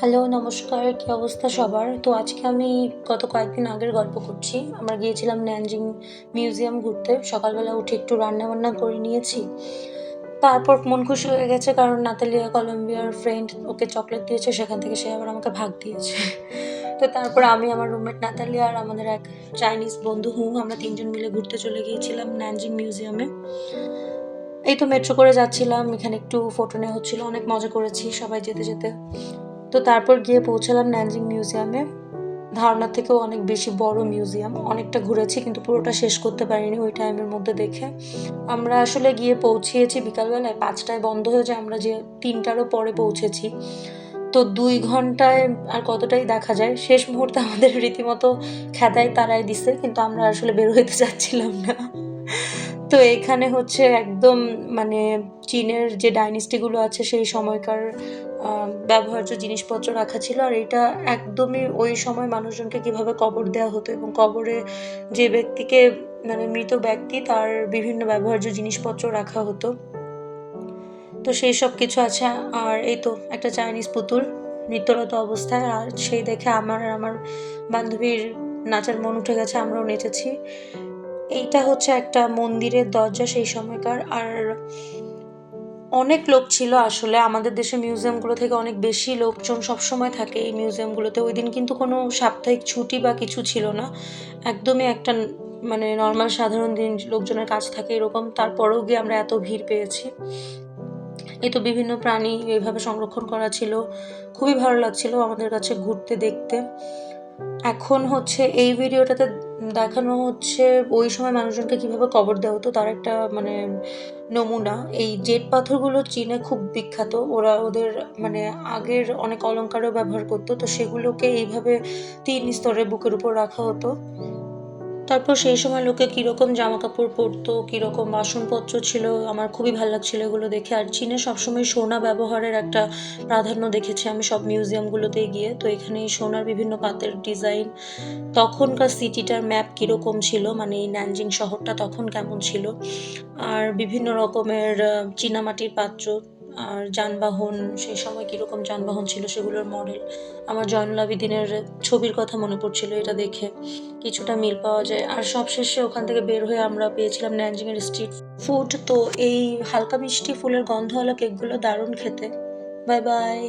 Hello, নমস্কার। কি অবস্থা সবার? তো আজকে আমি গত কয়েকদিন আগের গল্প করছি। আমরা গিয়েছিলাম ন্যানজিং মিউজিয়াম ঘুরতে। সকালবেলা উঠে একটু রান্নাবান্না করে নিয়েছি। তারপর মন খুশি হয়ে গেছে কারণ নাতালিয়া কলম্বিয়ার ফ্রেন্ড ওকে চকলেট দিয়েছে, সেখান থেকে সে আবার আমাকে ভাগ দিয়েছে। তো তারপর আমি, আমার রুমমেট নাতালিয়া আর আমাদের এক চাইনিজ বন্ধু আমরা ৩ জন মিলে ঘুরতে চলে গিয়েছিলাম ন্যানজিং মিউজিয়ামে। এই তো মেট্রো করে যাচ্ছিলাম। এখানে একটু ফটো নেওয়া হচ্ছিল। অনেক মজা করেছি সবাই যেতে, যেতে। তো তারপর গিয়ে পৌঁছালাম ন্যানজিং মিউজিয়ামে। ধারণার থেকেও অনেক বেশি বড় মিউজিয়াম। অনেকটা ঘুরেছি কিন্তু পুরোটা শেষ করতে পারিনি ওই টাইমের মধ্যে দেখে। আমরা আসলে গিয়ে পৌঁছিয়েছি বিকালবেলায়, ৫টায় বন্ধ হয়ে যায়। আমরা যে ৩টারও পরে পৌঁছেছি। তো ২ ঘন্টায় আর কতটাই দেখা যায়। শেষ মুহূর্তে আমাদের রীতিমতো খেদায় তাড়ায় দিছে, কিন্তু আমরা আসলে বের হইতে চাচ্ছিলাম না। তো এখানে হচ্ছে একদম মানে চীনের যে ডাইনেস্টিগুলো আছে সেই সময়কার ব্যবহার্য জিনিসপত্র রাখা ছিল। আর এটা একদমই ওই সময় মানুষজনকে কিভাবে কবর দেওয়া হতো এবং কবরে যে ব্যক্তিকে মানে মৃত ব্যক্তি তার বিভিন্ন ব্যবহার্য জিনিসপত্র রাখা হতো। তো সেই সব কিছু আছে। আর এই তো একটা চাইনিজ পুতুল নৃত্যরত অবস্থায়, আর সেই দেখে আমার আর আমার বান্ধবীর নাচার মন উঠে গেছে, আমরাও নেচেছি। এইটা হচ্ছে একটা মন্দিরের দরজা সেই সময়কার। আর অনেক লোক ছিল আসলে। আমাদের দেশের মিউজিয়ামগুলো থেকে অনেক বেশি লোকজন সবসময় থাকে এই মিউজিয়ামগুলোতে। ওই দিন কিন্তু কোনো সাপ্তাহিক ছুটি বা কিছু ছিল না। একদমই একটা মানে নরমাল সাধারণ দিন লোকজনের কাজ থাকে এরকম। তারপরেও গিয়ে আমরা এত ভিড় পেয়েছি। এই তো বিভিন্ন প্রাণী এইভাবে সংরক্ষণ করা ছিল। খুবই ভালো লাগছিল আমাদের কাছে ঘুরতে, দেখতে। এখন হচ্ছে এই ভিডিওটাতে দেখানো হচ্ছে ওই সময় মানুষজনকে কিভাবে কবর দেওয়া হতো তার একটা মানে নমুনা। এই জেড পাথরগুলো চীনে খুব বিখ্যাত। ওরা ওদের মানে আগের অনেক অলংকারও ব্যবহার করতো। তো সেগুলোকে এইভাবে ৩ স্তরে বুকের উপর রাখা হতো। তারপর সেই সময় লোকে কীরকম জামাকাপড় পরতো, কীরকম বাসনপত্র ছিল, আমার খুবই ভাল লাগছিল এগুলো দেখে। আর চীনে সবসময় সোনা ব্যবহারের একটা প্রাধান্য দেখেছি আমি সব মিউজিয়ামগুলোতে গিয়ে। তো এখানে এই সোনার বিভিন্ন পাতের ডিজাইন, তখনকার সিটিটার ম্যাপ কীরকম ছিল, মানে এই ন্যানজিং শহরটা তখন কেমন ছিল, আর বিভিন্ন রকমের চীনামাটির পাত্র, আর যানবাহন সেই সময় কীরকম যানবাহন ছিল সেগুলোর মডেল। আমার জয়নুল আবেদিনের ছবির কথা মনে পড়ছিল এটা দেখে। কিছুটা মিল পাওয়া যায়। আর সবশেষে ওখান থেকে বের হয়ে আমরা পেয়েছিলাম ন্যানজিংয়ের স্ট্রিট ফুড। তো এই হালকা মিষ্টি ফুলের গন্ধওয়ালা কেকগুলো দারুণ খেতে। Bye bye.